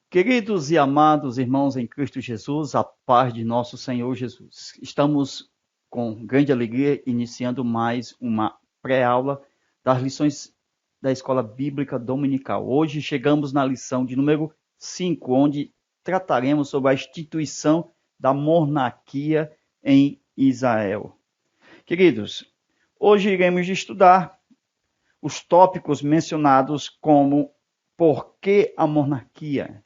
Queridos e amados irmãos em Cristo Jesus, a paz de nosso Senhor Jesus. Estamos com grande alegria iniciando mais uma pré-aula das lições da Escola Bíblica Dominical. Hoje chegamos na lição de número 5, onde trataremos sobre a instituição da monarquia em Israel. Queridos, hoje iremos estudar os tópicos mencionados como por que a monarquia?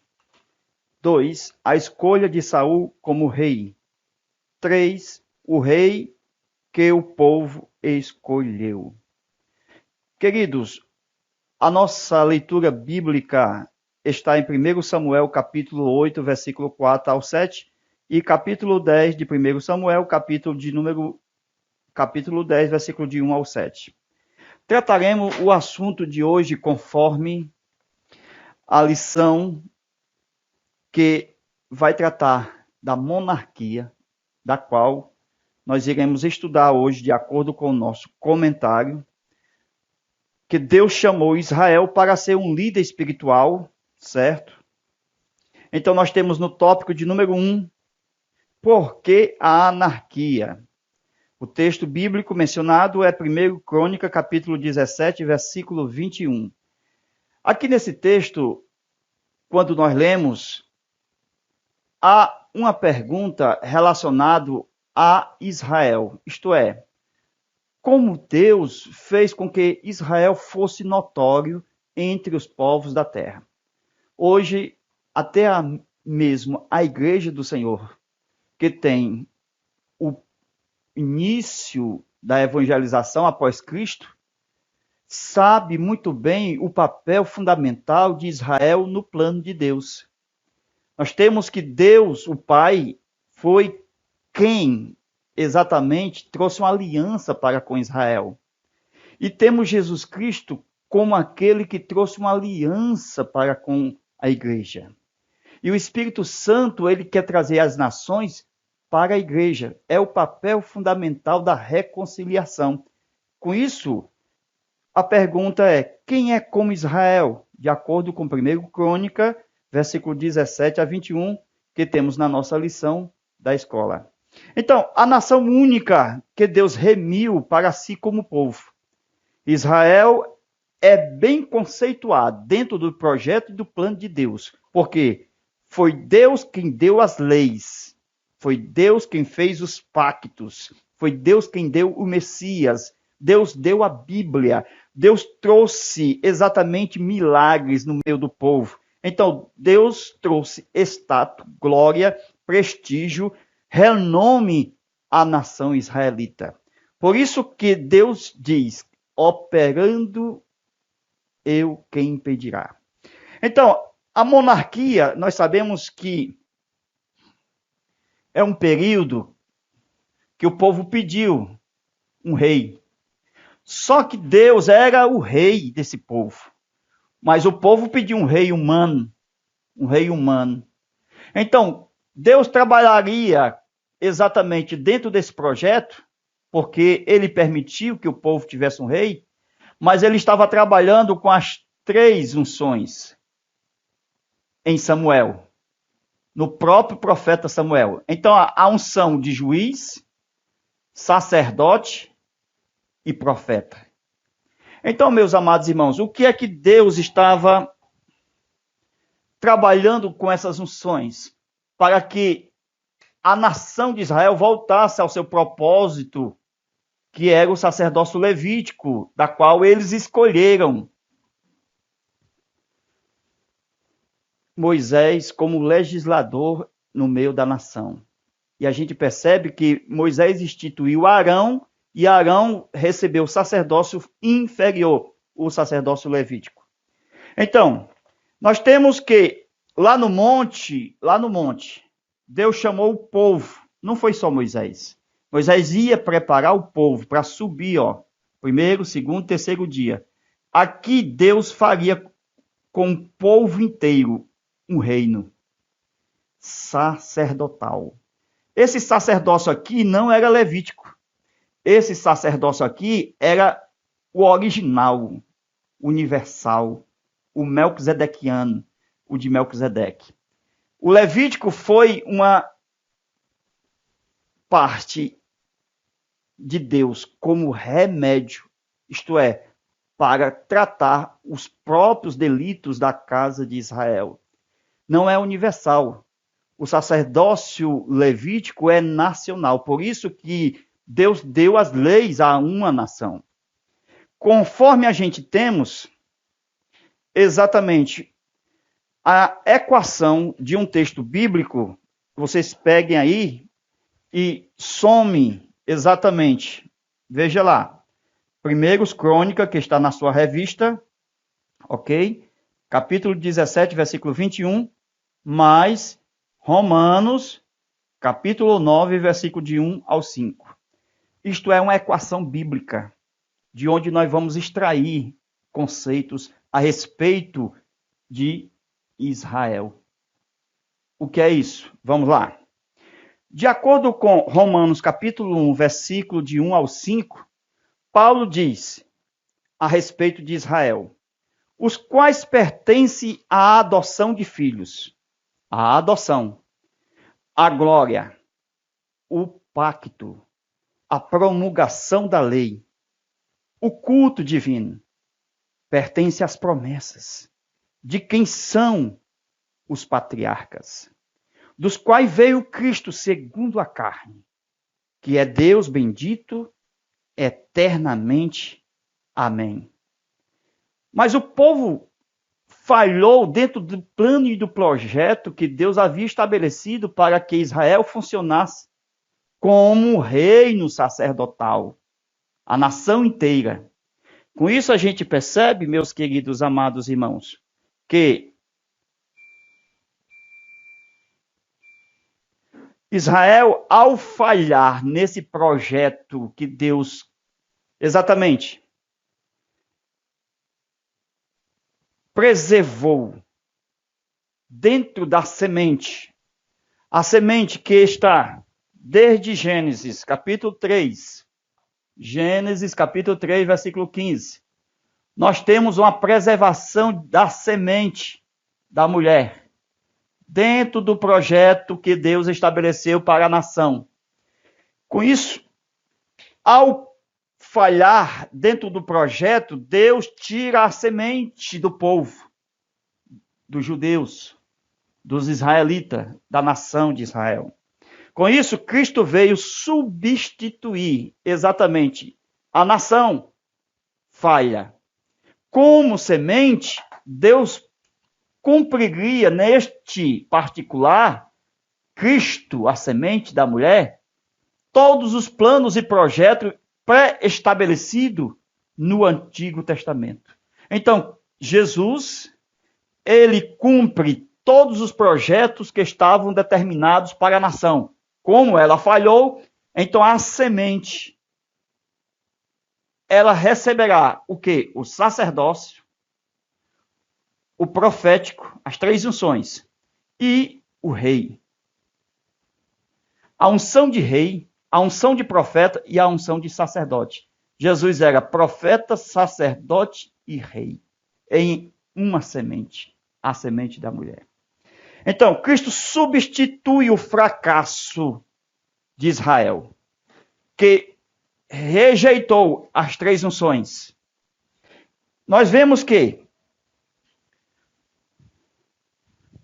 2. A escolha de Saul como rei. 3. O rei que o povo escolheu. Queridos, a nossa leitura bíblica está em 1 Samuel, capítulo 8, versículo 4 ao 7, e capítulo 10 de 1 Samuel, capítulo 10, versículo de 1 ao 7. Trataremos o assunto de hoje conforme a lição que vai tratar da monarquia, da qual nós iremos estudar hoje, de acordo com o nosso comentário, que Deus chamou Israel para ser um líder espiritual, certo? Então nós temos no tópico de número 1, por que a anarquia? O texto bíblico mencionado é 1 Crônica, capítulo 17, versículo 21. Aqui nesse texto, quando nós lemos, há uma pergunta relacionada a Israel, isto é, como Deus fez com que Israel fosse notório entre os povos da terra. Hoje, até mesmo a Igreja do Senhor, que tem o início da evangelização após Cristo, sabe muito bem o papel fundamental de Israel no plano de Deus. Nós temos que Deus, o Pai, foi quem exatamente trouxe uma aliança para com Israel. E temos Jesus Cristo como aquele que trouxe uma aliança para com a igreja. E o Espírito Santo, ele quer trazer as nações para a igreja. É o papel fundamental da reconciliação. Com isso, a pergunta é, quem é como Israel? De acordo com 1 Crônica, versículo 17 a 21, que temos na nossa lição da escola. Então, a nação única que Deus remiu para si como povo. Israel é bem conceituado dentro do projeto e do plano de Deus, porque foi Deus quem deu as leis, foi Deus quem fez os pactos, foi Deus quem deu o Messias, Deus deu a Bíblia, Deus trouxe exatamente milagres no meio do povo. Então, Deus trouxe status, glória, prestígio, renome à nação israelita. Por isso que Deus diz, operando eu quem impedirá. Então, a monarquia, nós sabemos que é um período que o povo pediu um rei. Só que Deus era o rei desse povo. Mas o povo pediu um rei humano. Um rei humano. Então, Deus trabalharia exatamente dentro desse projeto, porque ele permitiu que o povo tivesse um rei, mas ele estava trabalhando com as 3 unções em Samuel, no próprio profeta Samuel. Então, a unção de juiz, sacerdote e profeta. Então, meus amados irmãos, o que é que Deus estava trabalhando com essas unções? Para que a nação de Israel voltasse ao seu propósito, que era o sacerdócio levítico, da qual eles escolheram Moisés como legislador no meio da nação. E a gente percebe que Moisés instituiu Arão, e Arão recebeu o sacerdócio inferior, o sacerdócio levítico. Então, nós temos que lá no monte, Deus chamou o povo, não foi só Moisés. Moisés ia preparar o povo para subir, primeiro, segundo, terceiro dia. Aqui Deus faria com o povo inteiro um reino sacerdotal. Esse sacerdócio aqui não era levítico. Esse sacerdócio aqui era o original, universal, o melquisedequiano, o de Melquisedeque. O Levítico foi uma parte de Deus como remédio, isto é, para tratar os próprios delitos da casa de Israel. Não é universal. O sacerdócio levítico é nacional, por isso que Deus deu as leis a uma nação. Conforme a gente temos exatamente a equação de um texto bíblico, vocês peguem aí e somem exatamente. Veja lá. 1 Crônica, que está na sua revista, ok? Capítulo 17, versículo 21, mais Romanos, capítulo 9, versículo de 1 ao 5. Isto é uma equação bíblica, de onde nós vamos extrair conceitos a respeito de Israel. O que é isso? Vamos lá. De acordo com Romanos, capítulo 1, versículo de 1 ao 5, Paulo diz a respeito de Israel, os quais pertencem à adoção de filhos, a adoção, a glória, o pacto, a promulgação da lei, o culto divino, pertence às promessas, de quem são os patriarcas, dos quais veio Cristo segundo a carne, que é Deus bendito eternamente. Amém. Mas o povo falhou dentro do plano e do projeto que Deus havia estabelecido para que Israel funcionasse como reino sacerdotal, a nação inteira. Com isso a gente percebe, meus queridos amados irmãos, que Israel, ao falhar nesse projeto que Deus exatamente preservou dentro da semente, a semente que está desde Gênesis, capítulo 3, versículo 15, nós temos uma preservação da semente da mulher, dentro do projeto que Deus estabeleceu para a nação. Com isso, ao falhar dentro do projeto, Deus tira a semente do povo, dos judeus, dos israelitas, da nação de Israel. Com isso, Cristo veio substituir exatamente a nação falha. Como semente, Deus cumpriria neste particular, Cristo, a semente da mulher, todos os planos e projetos pré-estabelecidos no Antigo Testamento. Então, Jesus, ele cumpre todos os projetos que estavam determinados para a nação. Como ela falhou, então a semente, ela receberá o quê? O sacerdócio, o profético, as 3 unções, e o rei. A unção de rei, a unção de profeta e a unção de sacerdote. Jesus era profeta, sacerdote e rei, em uma semente, a semente da mulher. Então, Cristo substitui o fracasso de Israel, que rejeitou as 3 unções. Nós vemos que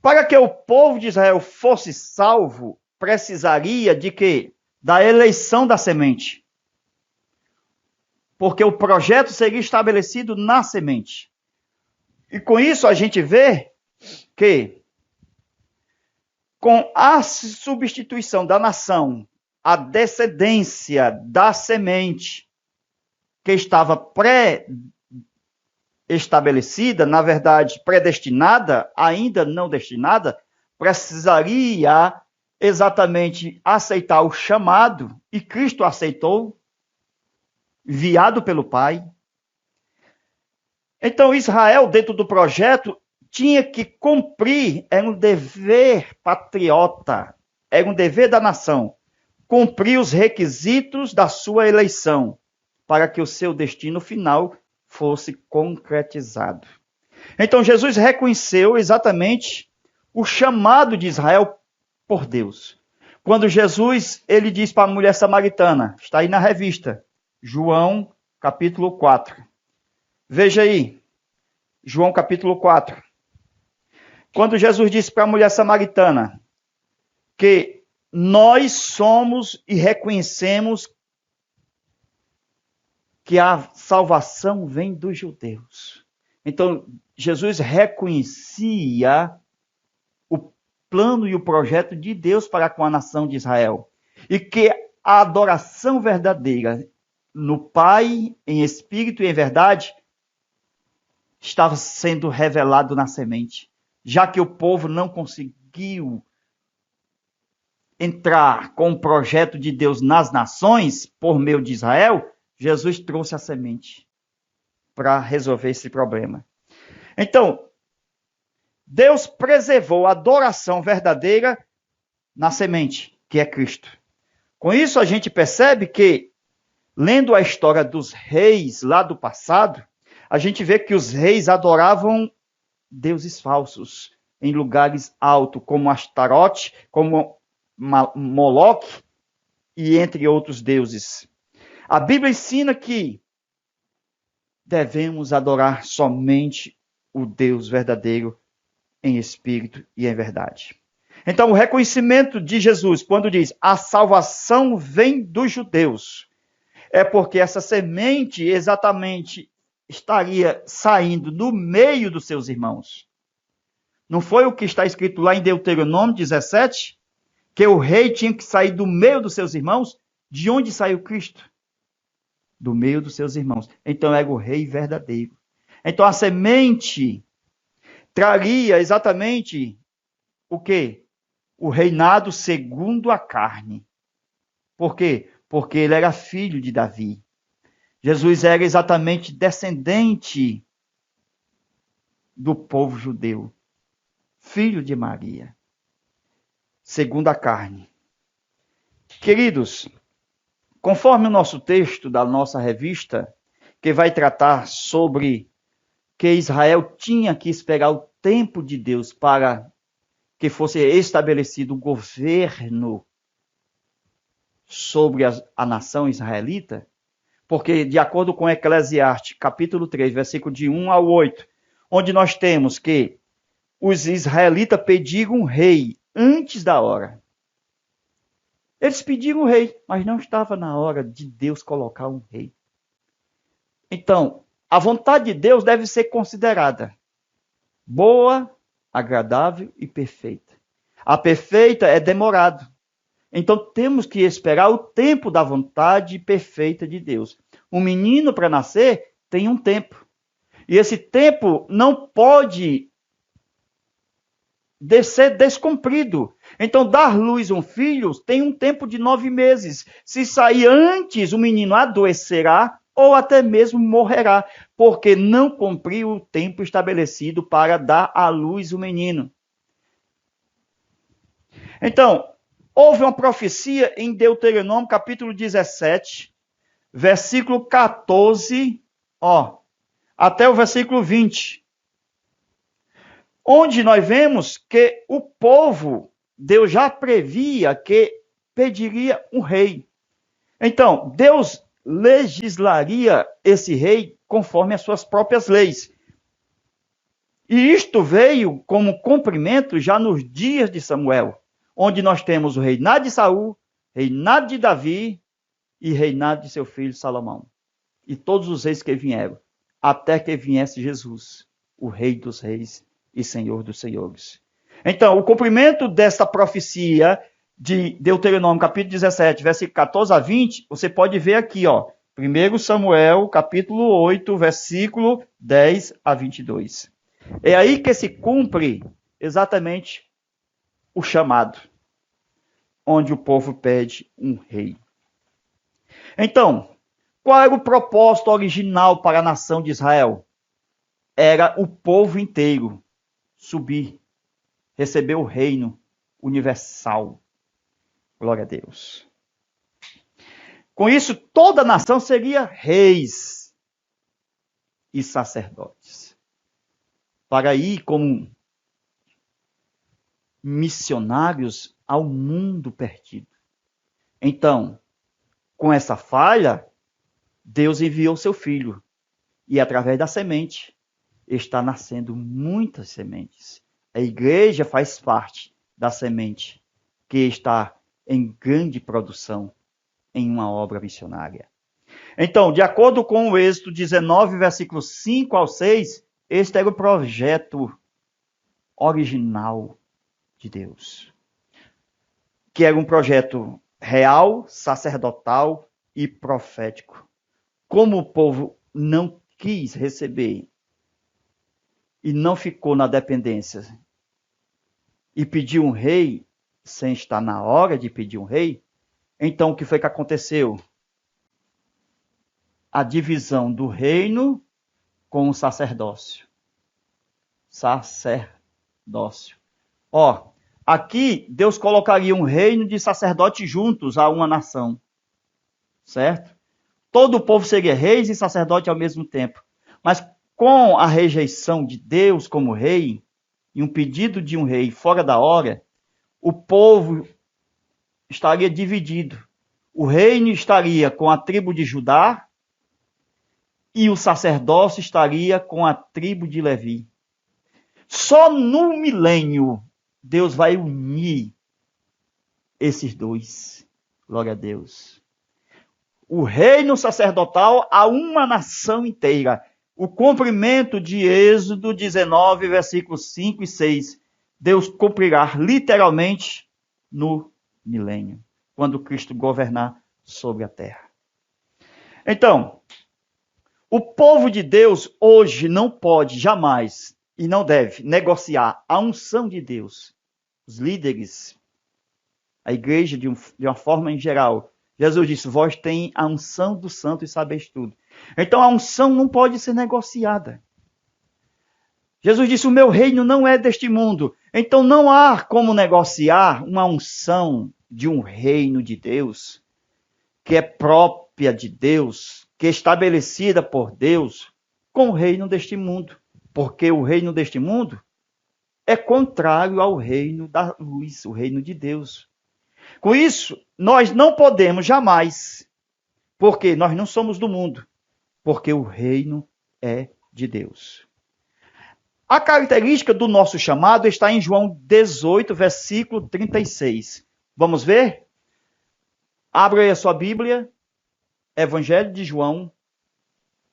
para que o povo de Israel fosse salvo, precisaria de quê? Da eleição da semente. Porque o projeto seria estabelecido na semente. E com isso a gente vê que com a substituição da nação, a descendência da semente que estava pré-estabelecida, na verdade, predestinada, ainda não destinada, precisaria exatamente aceitar o chamado, e Cristo aceitou, enviado pelo Pai. Então, Israel, dentro do projeto, tinha que cumprir, era um dever patriota, era um dever da nação, cumprir os requisitos da sua eleição, para que o seu destino final fosse concretizado. Então Jesus reconheceu exatamente o chamado de Israel por Deus. Quando Jesus, ele diz para a mulher samaritana, está aí na revista, João capítulo 4. Veja aí, João capítulo 4. Quando Jesus disse para a mulher samaritana que nós somos e reconhecemos que a salvação vem dos judeus. Então, Jesus reconhecia o plano e o projeto de Deus para com a nação de Israel. E que a adoração verdadeira no Pai, em espírito e em verdade, estava sendo revelado na semente. Já que o povo não conseguiu entrar com o projeto de Deus nas nações, por meio de Israel, Jesus trouxe a semente para resolver esse problema. Então, Deus preservou a adoração verdadeira na semente, que é Cristo. Com isso, a gente percebe que, lendo a história dos reis lá do passado, a gente vê que os reis adoravam deuses falsos em lugares altos, como Astarote, como Moloque e entre outros deuses. A Bíblia ensina que devemos adorar somente o Deus verdadeiro em espírito e em verdade. Então, o reconhecimento de Jesus, quando diz a salvação vem dos judeus, é porque essa semente exatamente estaria saindo do meio dos seus irmãos. Não foi o que está escrito lá em Deuteronômio 17? Que o rei tinha que sair do meio dos seus irmãos? De onde saiu Cristo? Do meio dos seus irmãos. Então era o rei verdadeiro. Então a semente traria exatamente o quê? O reinado segundo a carne. Por quê? Porque ele era filho de Davi. Jesus era exatamente descendente do povo judeu. Filho de Maria. Segundo a carne. Queridos, conforme o nosso texto da nossa revista, que vai tratar sobre que Israel tinha que esperar o tempo de Deus para que fosse estabelecido o governo sobre a nação israelita, porque de acordo com Eclesiastes, capítulo 3, versículo de 1 ao 8, onde nós temos que os israelitas pediram um rei antes da hora. Eles pediram um rei, mas não estava na hora de Deus colocar um rei. Então, a vontade de Deus deve ser considerada boa, agradável e perfeita. A perfeita é demorado. Então, temos que esperar o tempo da vontade perfeita de Deus. Um menino para nascer tem um tempo. E esse tempo não pode ser descumprido. Então, dar luz a um filho tem um tempo de 9 meses. Se sair antes, o menino adoecerá ou até mesmo morrerá, porque não cumpriu o tempo estabelecido para dar à luz o menino. Então, houve uma profecia em Deuteronômio, capítulo 17, versículo 14, até o versículo 20. Onde nós vemos que o povo, Deus já previa que pediria um rei. Então, Deus legislaria esse rei conforme as suas próprias leis. E isto veio como cumprimento já nos dias de Samuel, onde nós temos o reinado de Saul, reinado de Davi e reinado de seu filho Salomão. E todos os reis que vieram, até que viesse Jesus, o Rei dos Reis e Senhor dos Senhores. Então, o cumprimento desta profecia de Deuteronômio, capítulo 17, versículo 14 a 20, você pode ver aqui, 1 Samuel, capítulo 8, versículo 10 a 22. É aí que se cumpre exatamente o chamado, onde o povo pede um rei. Então, qual era o propósito original para a nação de Israel? Era o povo inteiro subir, receber o reino universal. Glória a Deus. Com isso, toda a nação seria reis e sacerdotes. para ir como missionários ao mundo perdido. Então, com essa falha, Deus enviou seu filho. E através da semente está nascendo muitas sementes. A igreja faz parte da semente que está em grande produção em uma obra missionária. Então, de acordo com o Êxodo 19, versículos 5 ao 6, este era o projeto original de Deus. Que era um projeto real, sacerdotal e profético. Como o povo não quis receber e não ficou na dependência e pediu um rei sem estar na hora de pedir um rei, então o que foi que aconteceu? A divisão do reino com o sacerdócio. Sacerdócio. Ó, aqui Deus colocaria um reino de sacerdotes juntos a uma nação. Certo? Todo o povo seria reis e sacerdote ao mesmo tempo. Mas com a rejeição de Deus como rei, e um pedido de um rei fora da hora, o povo estaria dividido. O reino estaria com a tribo de Judá e o sacerdócio estaria com a tribo de Levi. Só no milênio Deus vai unir esses dois. Glória a Deus. O reino sacerdotal a uma nação inteira. O cumprimento de Êxodo 19, versículos 5 e 6. Deus cumprirá literalmente no milênio, quando Cristo governar sobre a terra. Então, o povo de Deus hoje não pode jamais e não deve negociar a unção de Deus. Os líderes, a igreja de uma forma em geral, Jesus disse, vós tem a unção do santo e sabeis tudo. Então a unção não pode ser negociada. Jesus disse, o meu reino não é deste mundo. Então não há como negociar uma unção de um reino de Deus, que é própria de Deus, que é estabelecida por Deus, com o reino deste mundo. Porque o reino deste mundo é contrário ao reino da luz, o reino de Deus. Com isso, nós não podemos jamais, porque nós não somos do mundo, porque o reino é de Deus. A característica do nosso chamado está em João 18, versículo 36. Vamos ver? Abra aí a sua Bíblia, Evangelho de João,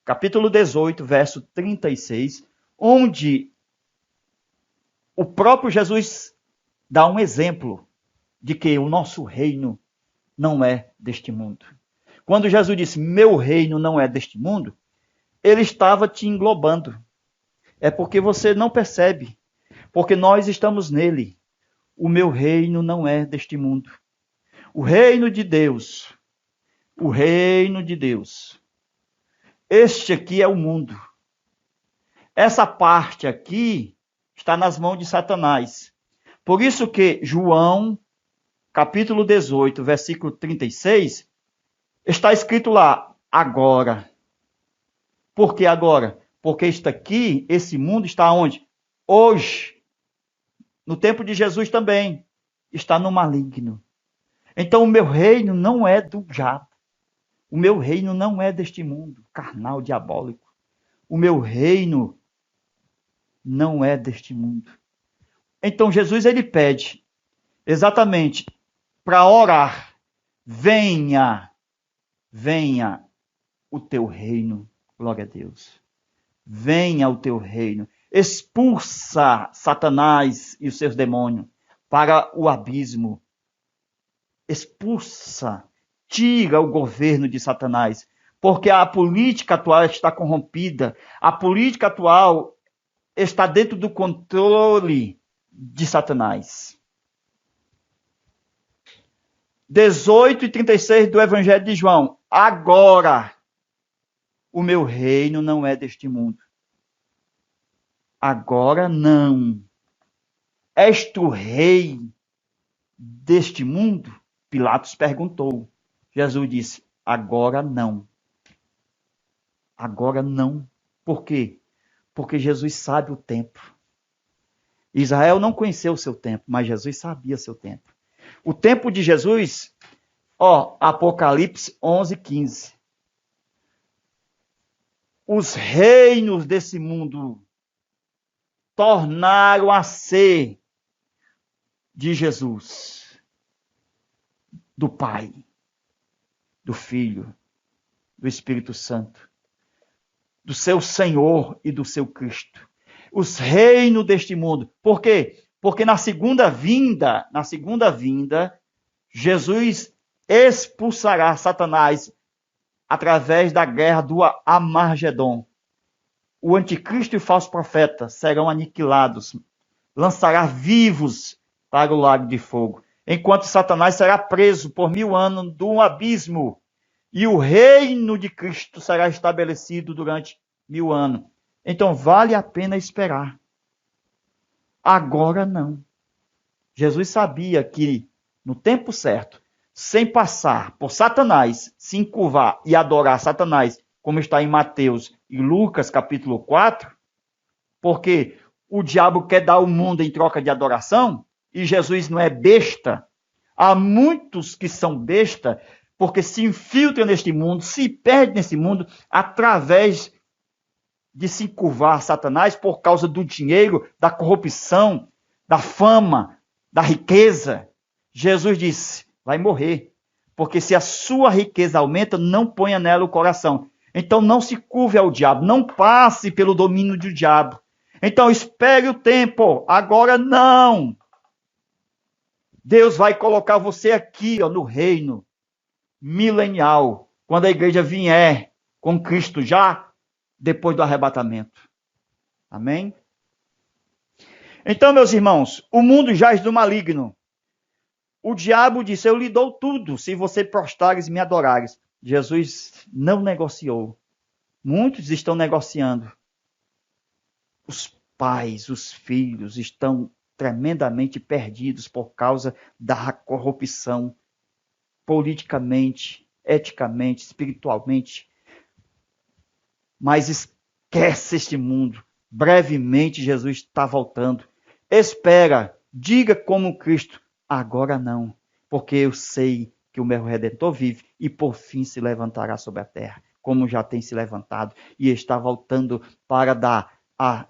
capítulo 18, verso 36, onde o próprio Jesus dá um exemplo de que o nosso reino não é deste mundo. Quando Jesus disse, meu reino não é deste mundo, ele estava te englobando. É porque você não percebe, porque nós estamos nele. O meu reino não é deste mundo. O reino de Deus, o reino de Deus. Este aqui é o mundo. Essa parte aqui está nas mãos de Satanás. Por isso que João, capítulo 18, versículo 36, está escrito lá, agora. Por que agora? Porque isto aqui, esse mundo está onde? Hoje. No tempo de Jesus também. Está no maligno. Então o meu reino não é do diabo. O meu reino não é deste mundo carnal, diabólico. O meu reino não é deste mundo. Então Jesus ele pede exatamente para orar. Venha o teu reino. Glória a Deus. Venha o teu reino. Expulsa Satanás e os seus demônios para o abismo. Expulsa, tira o governo de Satanás, porque a política atual está corrompida. A política atual está dentro do controle de Satanás. 18 e 36 do Evangelho de João. Agora, o meu reino não é deste mundo. Agora não. És tu rei deste mundo? Pilatos perguntou. Jesus disse, agora não. Agora não. Por quê? Porque Jesus sabe o tempo. Israel não conheceu o seu tempo, mas Jesus sabia o seu tempo. O tempo de Jesus, Apocalipse 11:15. Os reinos desse mundo tornaram a ser de Jesus, do Pai, do Filho, do Espírito Santo, do seu Senhor e do seu Cristo. Os reinos deste mundo. Por quê? Porque na segunda vinda, Jesus expulsará Satanás através da guerra do Armagedon. O anticristo e o falso profeta serão aniquilados. Lançará vivos para o lago de fogo. Enquanto Satanás será preso por 1000 anos do abismo. E o reino de Cristo será estabelecido durante 1000 anos. Então vale a pena esperar. Agora não. Jesus sabia que no tempo certo, sem passar por Satanás, se encurvar e adorar Satanás, como está em Mateus e Lucas capítulo 4, porque o diabo quer dar o mundo em troca de adoração, e Jesus não é besta. Há muitos que são besta, porque se infiltram neste mundo, se perdem nesse mundo, através de se encurvar a Satanás por causa do dinheiro, da corrupção, da fama, da riqueza. Jesus disse, vai morrer, porque se a sua riqueza aumenta, não ponha nela o coração. Então não se curve ao diabo, não passe pelo domínio do diabo. Então espere o tempo, agora não. Deus vai colocar você aqui no reino milenial, quando a igreja vier com Cristo já depois do arrebatamento. Amém? Então, meus irmãos, o mundo jaz do maligno. O diabo disse, eu lhe dou tudo, se você prostrares e me adorares. Jesus não negociou. Muitos estão negociando. Os pais, os filhos estão tremendamente perdidos por causa da corrupção, politicamente, eticamente, espiritualmente. Mas esquece este mundo. Brevemente Jesus está voltando. Espera, diga como Cristo, agora não, porque eu sei que o meu Redentor vive e por fim se levantará sobre a terra, como já tem se levantado e está voltando para dar a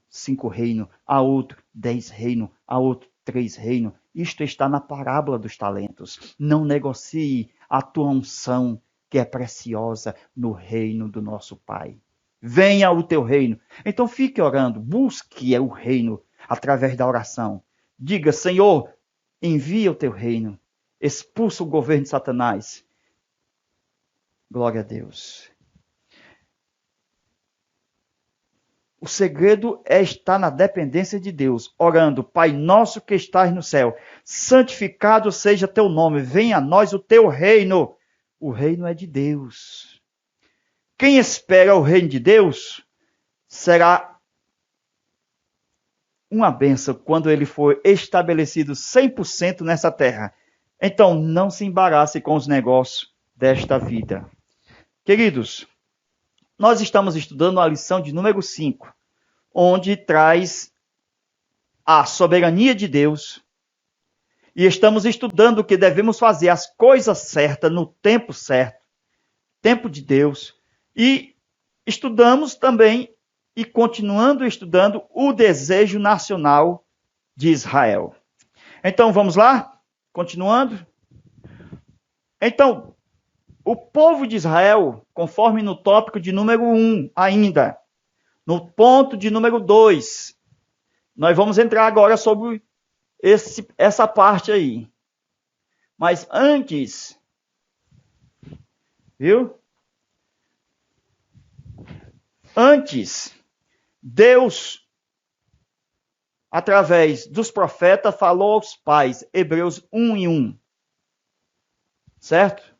5 reinos, a outro 10 reinos, a outro 3 reinos. Isto está na parábola dos talentos. Não negocie a tua unção, que é preciosa no reino do nosso Pai. Venha o teu reino. Então fique orando, busque o reino através da oração. Diga, Senhor, envia o teu reino. Expulsa o governo de Satanás. Glória a Deus. O segredo é estar na dependência de Deus, orando, Pai nosso que estás no céu, santificado seja teu nome, venha a nós o teu reino. O reino é de Deus. Quem espera o reino de Deus será uma bênção quando ele for estabelecido 100% nessa terra. Então, não se embarace com os negócios desta vida. Queridos, nós estamos estudando a lição de número 5, onde traz a soberania de Deus. E estamos estudando que devemos fazer as coisas certas no tempo certo, tempo de Deus. E estudamos também, e continuando estudando, o desejo nacional de Israel. Então, vamos lá? Continuando. Então, o povo de Israel, conforme no tópico de número 1 ainda, no ponto de número 2, nós vamos entrar agora sobre essa parte aí. Mas antes, viu? Antes, Deus, através dos profetas, falou aos pais, Hebreus 1:1. Certo?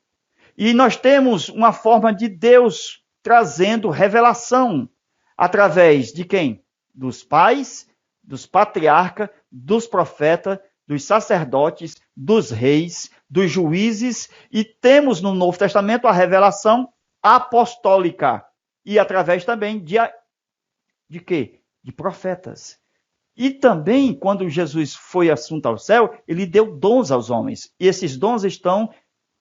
E nós temos uma forma de Deus trazendo revelação através de quem? Dos pais, dos patriarcas, dos profetas, dos sacerdotes, dos reis, dos juízes, e temos no Novo Testamento a revelação apostólica, e através também de quê? De profetas. E também, quando Jesus foi assunto ao céu, ele deu dons aos homens. E esses dons estão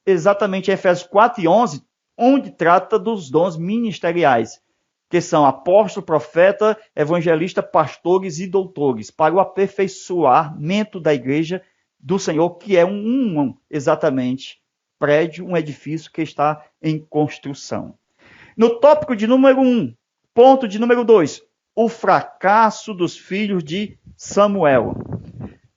exatamente em Efésios 4 e 11, onde trata dos dons ministeriais, que são apóstolo, profeta, evangelista, pastores e doutores, para o aperfeiçoamento da igreja do Senhor, que é exatamente prédio, um edifício que está em construção. No tópico de número 1, ponto de número 2, o fracasso dos filhos de Samuel.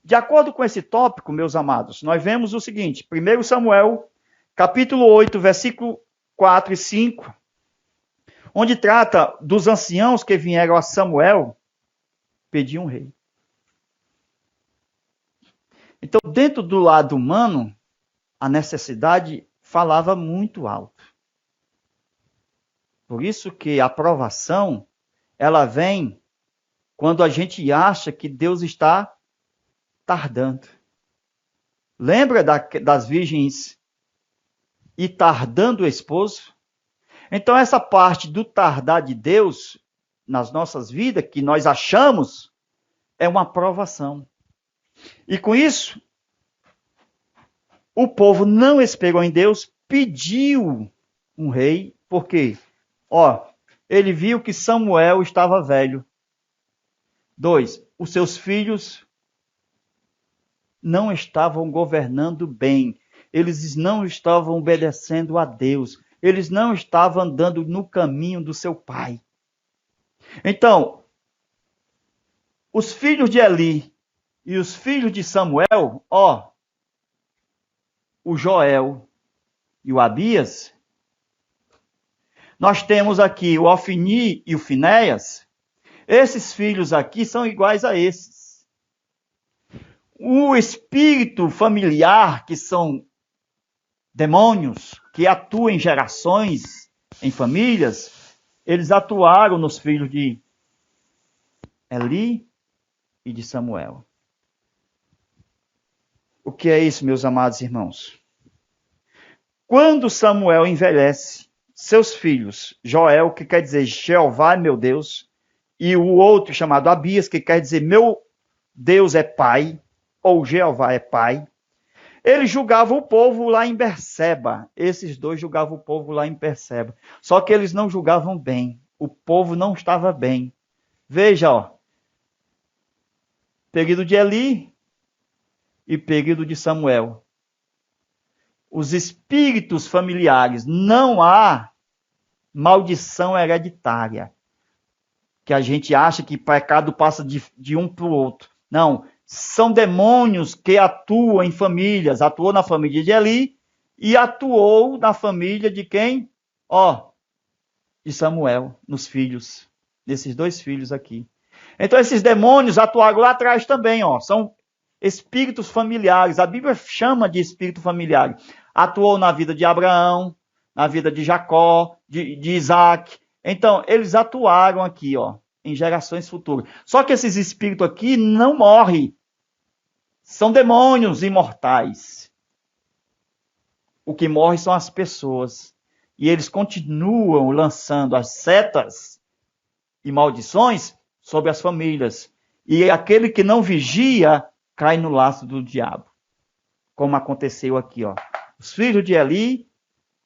De acordo com esse tópico, meus amados, nós vemos o seguinte: 1 Samuel, capítulo 8, versículo 4 e 5, onde trata dos anciãos que vieram a Samuel pedir um rei. Então, dentro do lado humano, a necessidade falava muito alto. Por isso que a aprovação, ela vem quando a gente acha que Deus está tardando. Lembra das virgens e tardando o esposo? Então, essa parte do tardar de Deus nas nossas vidas, que nós achamos, é uma aprovação. E com isso, o povo não esperou em Deus, pediu um rei, por quê? Ele viu que Samuel estava velho. 2, os seus filhos não estavam governando bem. Eles não estavam obedecendo a Deus. Eles não estavam andando no caminho do seu pai. Então, os filhos de Eli e os filhos de Samuel, o Joel e o Abias, nós temos aqui o Ofni e o Finéias. Esses filhos aqui são iguais a esses. O espírito familiar, que são demônios, que atuam em gerações, em famílias, eles atuaram nos filhos de Eli e de Samuel. O que é isso, meus amados irmãos? Quando Samuel envelhece, seus filhos, Joel, que quer dizer Jeová é meu Deus, e o outro chamado Abias, que quer dizer meu Deus é pai, ou Jeová é pai, eles julgavam o povo lá em Berseba. Esses dois julgavam o povo lá em Berseba. Só que eles não julgavam bem. O povo não estava bem. Veja, período de Eli e período de Samuel. Os espíritos familiares, não há maldição hereditária. Que a gente acha que pecado passa de um para o outro. Não, são demônios que atuam em famílias. Atuou na família de Eli e atuou na família de quem? De Samuel, nos filhos. Desses dois filhos aqui. Então esses demônios atuaram lá atrás também. São espíritos familiares. A Bíblia chama de espírito familiar. Atuou na vida de Abraão, na vida de Jacó, de Isaac. Então, eles atuaram aqui, em gerações futuras. Só que esses espíritos aqui não morrem. São demônios imortais. O que morre são as pessoas. E eles continuam lançando as setas e maldições sobre as famílias. E aquele que não vigia cai no laço do diabo. Como aconteceu aqui, Os filhos de Eli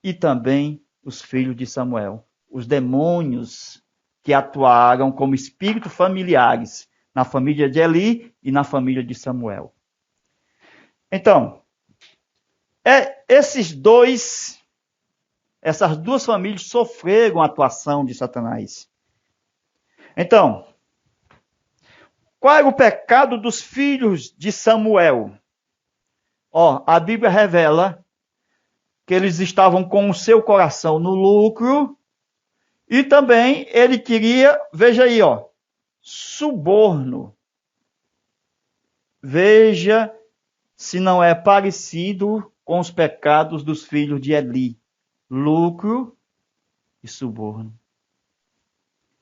e também os filhos de Samuel. Os demônios que atuaram como espíritos familiares na família de Eli e na família de Samuel. Então, essas duas famílias sofreram a atuação de Satanás. Então, qual era o pecado dos filhos de Samuel? A Bíblia revela que eles estavam com o seu coração no lucro e também ele queria, veja aí, suborno. Veja se não é parecido com os pecados dos filhos de Eli. Lucro e suborno.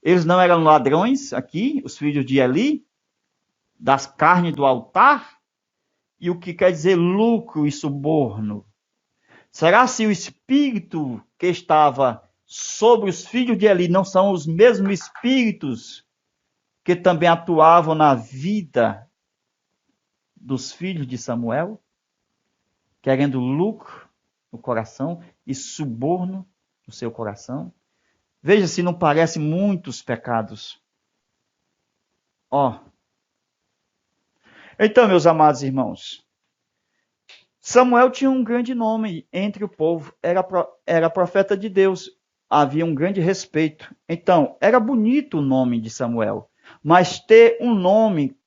Eles não eram ladrões aqui, os filhos de Eli, das carnes do altar? E o que quer dizer lucro e suborno? Será se o espírito que estava sobre os filhos de Eli não são os mesmos espíritos que também atuavam na vida dos filhos de Samuel, querendo lucro no coração e suborno no seu coração. Veja se não parece muitos pecados. Então, meus amados irmãos, Samuel tinha um grande nome entre o povo, era profeta de Deus, havia um grande respeito. Então, era bonito o nome de Samuel, mas ter um nome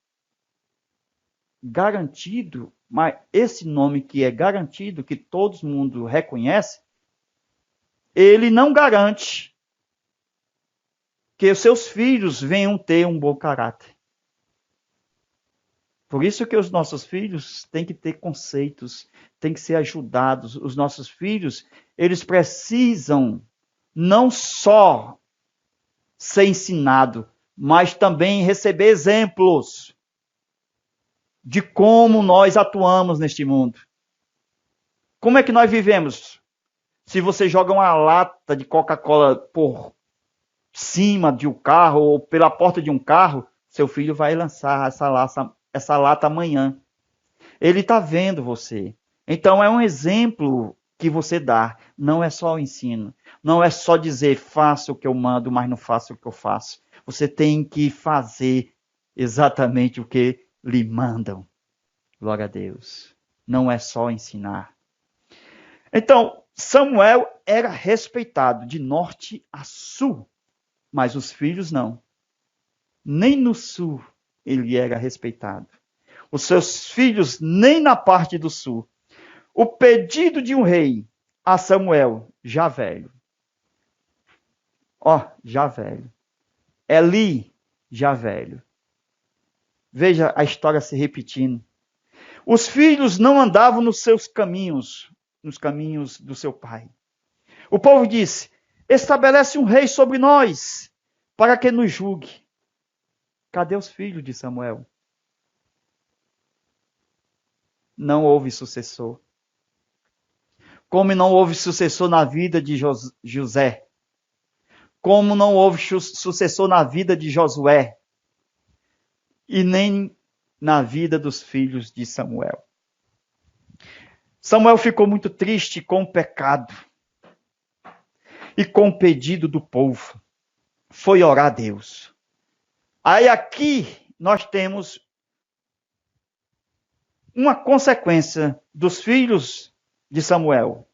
garantido, mas esse nome que é garantido, que todo mundo reconhece, ele não garante que os seus filhos venham ter um bom caráter. Por isso que os nossos filhos têm que ter conceitos, têm que ser ajudados. Os nossos filhos, eles precisam não só ser ensinados, mas também receber exemplos de como nós atuamos neste mundo. Como é que nós vivemos? Se você joga uma lata de Coca-Cola por cima de um carro ou pela porta de um carro, seu filho vai lançar essa lata amanhã. Ele está vendo você. Então é um exemplo que você dá. Não é só o ensino. Não é só dizer faça o que eu mando, mas não faça o que eu faço. Você tem que fazer exatamente o que lhe mandam. Glória a Deus. Não é só ensinar. Então, Samuel era respeitado de norte a sul, mas os filhos não. Nem no sul ele era respeitado. Os seus filhos nem na parte do sul. O pedido de um rei a Samuel, já velho. Já velho. Eli, já velho. Veja a história se repetindo. Os filhos não andavam nos seus caminhos, nos caminhos do seu pai. O povo disse: estabelece um rei sobre nós, para que nos julgue. Cadê os filhos de Samuel? Não houve sucessor. Como não houve sucessor na vida de José. Como não houve sucessor na vida de Josué. E nem na vida dos filhos de Samuel. Samuel ficou muito triste com o pecado e com o pedido do povo. Foi orar a Deus. Aí aqui nós temos uma consequência dos filhos de Samuel.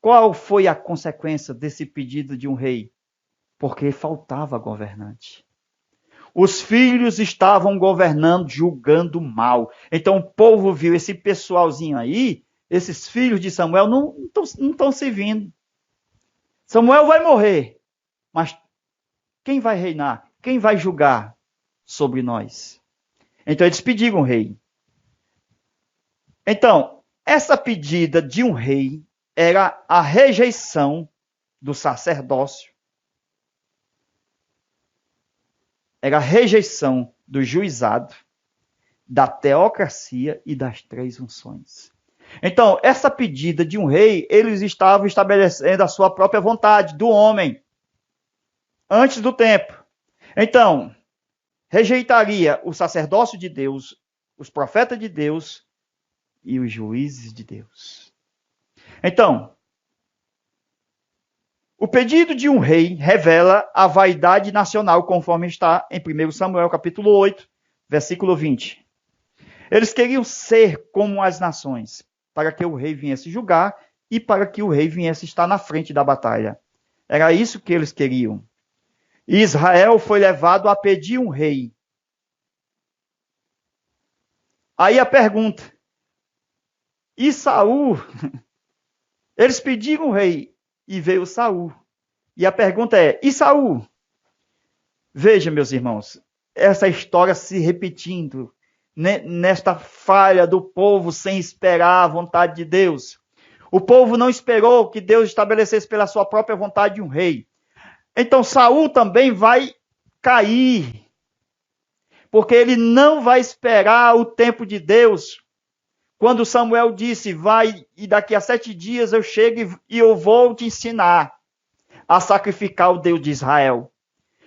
Qual foi a consequência desse pedido de um rei? Porque faltava governante. Os filhos estavam governando, julgando mal. Então o povo viu esse pessoalzinho aí, esses filhos de Samuel não estão servindo. Samuel vai morrer, mas quem vai reinar? Quem vai julgar sobre nós? Então eles pediram um rei. Então, essa pedida de um rei era a rejeição do sacerdócio, era a rejeição do juizado, da teocracia e das 3 unções. Então, essa pedida de um rei, eles estavam estabelecendo a sua própria vontade, do homem, antes do tempo. Então, rejeitaria o sacerdócio de Deus, os profetas de Deus e os juízes de Deus. Então, o pedido de um rei revela a vaidade nacional, conforme está em 1 Samuel, capítulo 8, versículo 20. Eles queriam ser como as nações, para que o rei viesse julgar e para que o rei viesse estar na frente da batalha. Era isso que eles queriam. E Israel foi levado a pedir um rei. Aí a pergunta: e Saul? Eles pediram um rei e veio Saul. E a pergunta é: e Saul? Veja, meus irmãos, essa história se repetindo nesta falha do povo sem esperar a vontade de Deus. O povo não esperou que Deus estabelecesse pela sua própria vontade um rei. Então Saul também vai cair, porque ele não vai esperar o tempo de Deus. Quando Samuel disse: vai e daqui a 7 dias eu chego e eu vou te ensinar a sacrificar o Deus de Israel.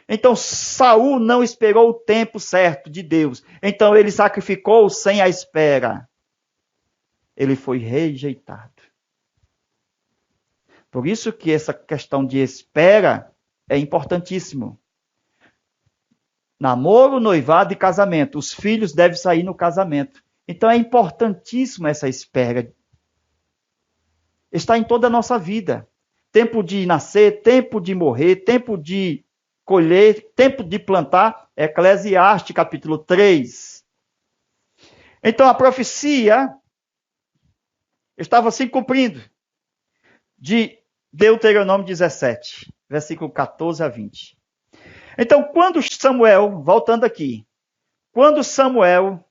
Então Saul não esperou o tempo certo de Deus. Então ele sacrificou sem a espera. Ele foi rejeitado. Por isso que essa questão de espera é importantíssimo. Namoro, noivado e casamento. Os filhos devem sair no casamento. Então é importantíssimo essa espera. Está em toda a nossa vida. Tempo de nascer, tempo de morrer, tempo de colher, tempo de plantar. Eclesiastes, capítulo 3. Então a profecia estava se cumprindo de Deuteronômio 17, versículo 14 a 20. Então, quando Samuel, voltando aqui, quando Samuel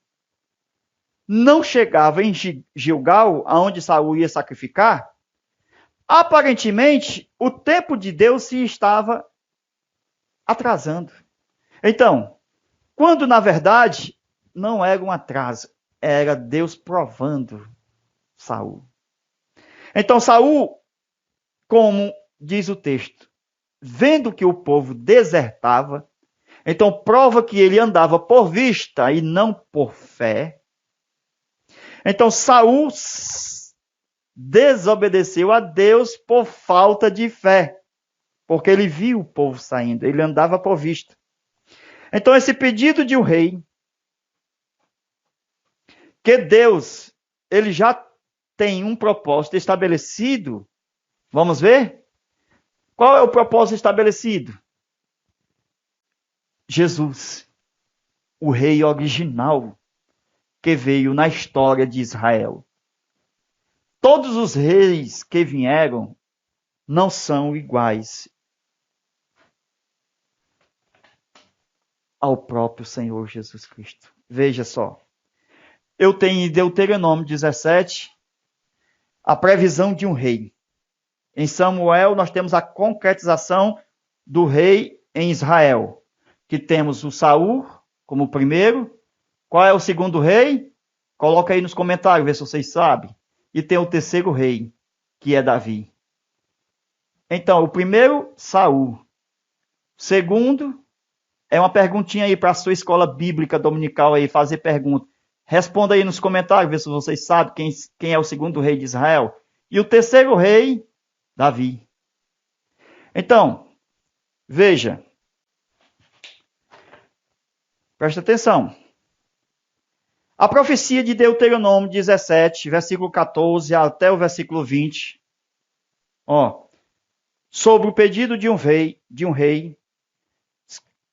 não chegava em Gilgal, aonde Saul ia sacrificar, aparentemente o tempo de Deus se estava atrasando. Então, quando na verdade não era um atraso, era Deus provando Saul. Então Saul, como diz o texto, vendo que o povo desertava, então prova que ele andava por vista e não por fé. Então Saul desobedeceu a Deus por falta de fé, porque ele viu o povo saindo, ele andava por vista. Então esse pedido de um rei, que Deus, ele já tem um propósito estabelecido. Vamos ver? Qual é o propósito estabelecido? Jesus, o rei original que veio na história de Israel. Todos os reis que vieram não são iguais ao próprio Senhor Jesus Cristo. Veja só. Eu tenho em Deuteronômio 17 a previsão de um rei. Em Samuel nós temos a concretização do rei em Israel, que temos o Saul como o primeiro. Qual é o segundo rei? Coloca aí nos comentários, vê se vocês sabem. E tem o terceiro rei, que é Davi. Então, o primeiro, Saul. O segundo, é uma perguntinha aí para a sua escola bíblica dominical aí, fazer pergunta. Responda aí nos comentários, vê se vocês sabem quem é o segundo rei de Israel. E o terceiro rei, Davi. Então, veja. Presta atenção. A profecia de Deuteronômio 17, versículo 14 até o versículo 20. Sobre o pedido de um rei,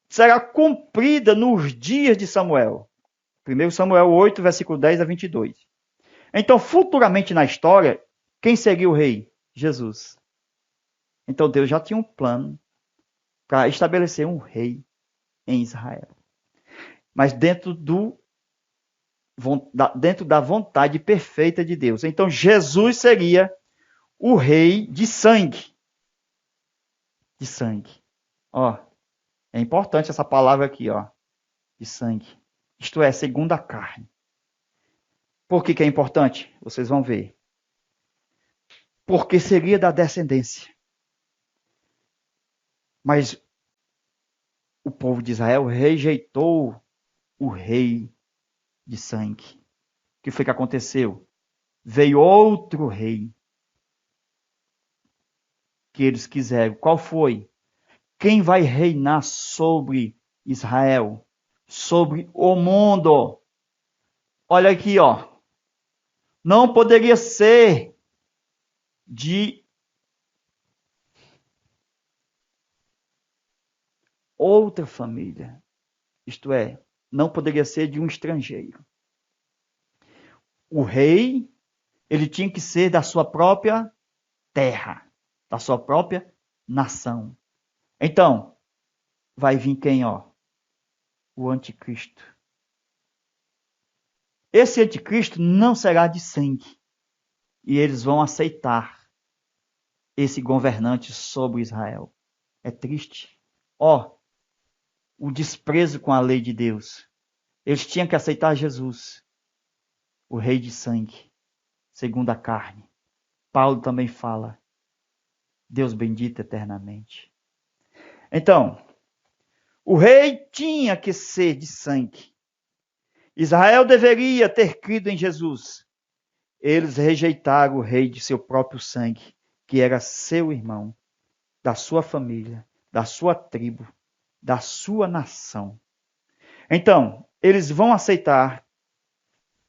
será cumprida nos dias de Samuel. 1 Samuel 8, versículo 10 a 22. Então, futuramente na história, quem seria o rei? Jesus. Então, Deus já tinha um plano para estabelecer um rei em Israel. Mas dentro da vontade perfeita de Deus. Então, Jesus seria o rei de sangue. De sangue. É importante essa palavra aqui, de sangue. Isto é, segundo a carne. Por que é importante? Vocês vão ver. Porque seria da descendência. Mas o povo de Israel rejeitou o rei de sangue. O que foi que aconteceu? Veio outro rei que eles quiseram. Qual foi? Quem vai reinar sobre Israel? Sobre o mundo? Olha aqui, Não poderia ser de outra família. Isto é, não poderia ser de um estrangeiro. O rei, ele tinha que ser da sua própria terra, da sua própria nação. Então, vai vir quem, O anticristo. Esse anticristo não será de sangue. E eles vão aceitar esse governante sobre Israel. É triste. O desprezo com a lei de Deus. Eles tinham que aceitar Jesus, o rei de sangue, segundo a carne. Paulo também fala, Deus bendito eternamente. Então, O rei tinha que ser de sangue. Israel deveria ter crido em Jesus. Eles rejeitaram o rei de seu próprio sangue, que era seu irmão, da sua família, da sua tribo, da sua nação. Então, eles vão aceitar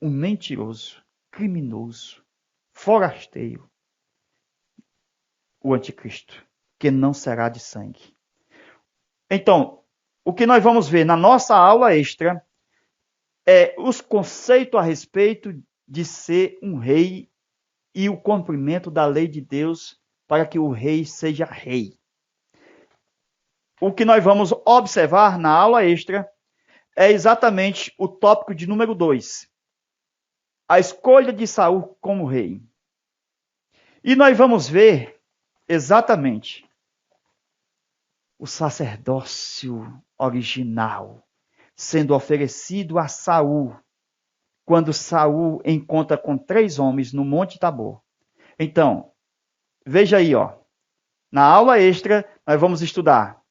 um mentiroso, criminoso, forasteiro, o anticristo, que não será de sangue. Então, o que nós vamos ver na nossa aula extra é os conceitos a respeito de ser um rei e o cumprimento da lei de Deus para que o rei seja rei. O que nós vamos observar na aula extra é exatamente o tópico de número 2. A escolha de Saul como rei. E nós vamos ver exatamente o sacerdócio original sendo oferecido a Saul, quando Saul encontra com 3 homens no Monte Tabor. Então, veja aí, ó. Na aula extra, nós vamos estudar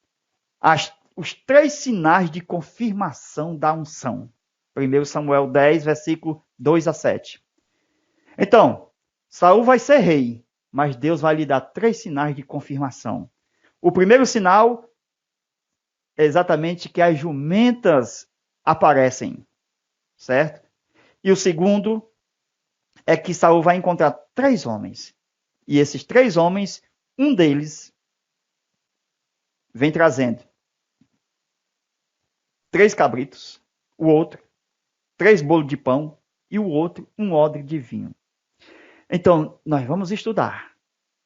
os 3 sinais de confirmação da unção. 1 Samuel 10, versículo 2 a 7. Então, Saul vai ser rei, mas Deus vai lhe dar 3 sinais de confirmação. O primeiro sinal é exatamente que as jumentas aparecem, certo? E o segundo é que Saul vai encontrar 3 homens. E esses 3 homens, um deles vem trazendo 3 cabritos, o outro 3 bolos de pão e o outro um odre de vinho. Então, nós vamos estudar,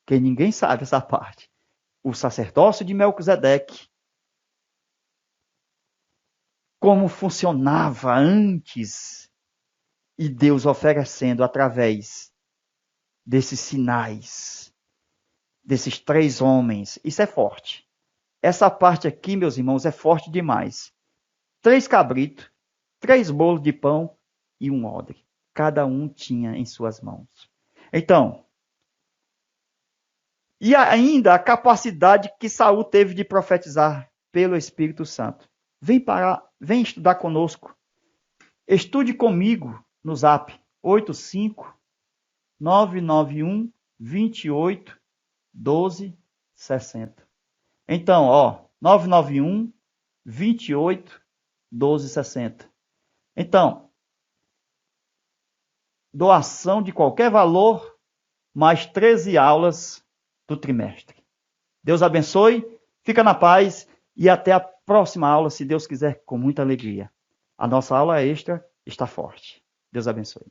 que ninguém sabe essa parte, o sacerdócio de Melquisedeque, como funcionava antes, e Deus oferecendo através desses sinais, desses 3 homens. Isso é forte. Essa parte aqui, meus irmãos, é forte demais. 3 cabritos, 3 bolos de pão e um odre. Cada um tinha em suas mãos. Então, e ainda a capacidade que Saul teve de profetizar pelo Espírito Santo. Vem estudar conosco. Estude comigo no Zap 85-991 28 12 60. Então, ó, 991 28 12 60. Então, doação de qualquer valor, mais 13 aulas do trimestre. Deus abençoe, fica na paz e até a próxima aula, se Deus quiser, com muita alegria. A nossa aula extra está forte. Deus abençoe.